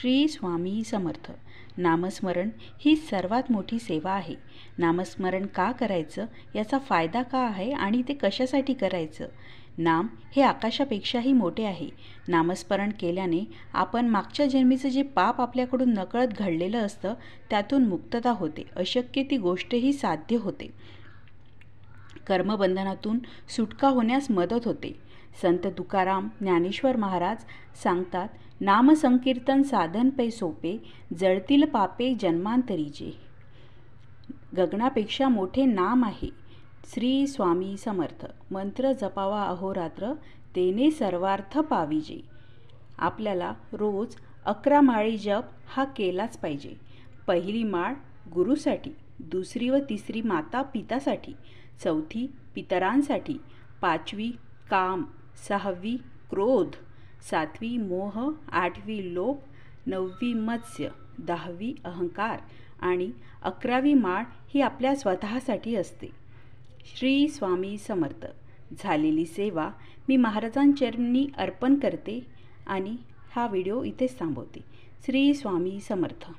श्री स्वामी समर्थ. नामस्मरण ही सर्वात मोठी सेवा आहे. नामस्मरण का करायचं, याचा फायदा का आहे आणि ते कशासाठी करायचं? नाम हे आकाशापेक्षाही मोठे आहे. नामस्मरण केल्याने आपण मागच्या जन्मीचं जे पाप आपल्याकडून नकळत घडलेलं असतं त्यातून मुक्तता होते. अशक्य ती गोष्टही साध्य होते. कर्मबंधनातून सुटका होण्यास मदत होते. संत तुकाराम ज्ञानेश्वर महाराज सांगतात, नामसंकीर्तन साधन पै सोपे, जळतील पापे जन्मांतरीचे. गगनापेक्षा मोठे नाम आहे. श्री स्वामी समर्थ. मंत्र जपावा अहोरात्र, तेने सर्वार्थ पाविजे. आपल्याला रोज 11 माळी जप हा केलाच पाहिजे. पहिली माळ गुरुसाठी, दुसरी व तिसरी माता पितासाठी, चौथी पितरांसाठी, पाचवी काम, सहावी क्रोध, सातवी मोह, आठवी लोभ, नववी मत्स्य, 10वी अहंकार आणि 11वी माळ ही आपल्या स्वतःसाठी असते. श्री स्वामी समर्थ. झालेली सेवा मी महाराजांचरणी अर्पण करते आणि हा व्हिडिओ इथेच थांबवते. श्री स्वामी समर्थ.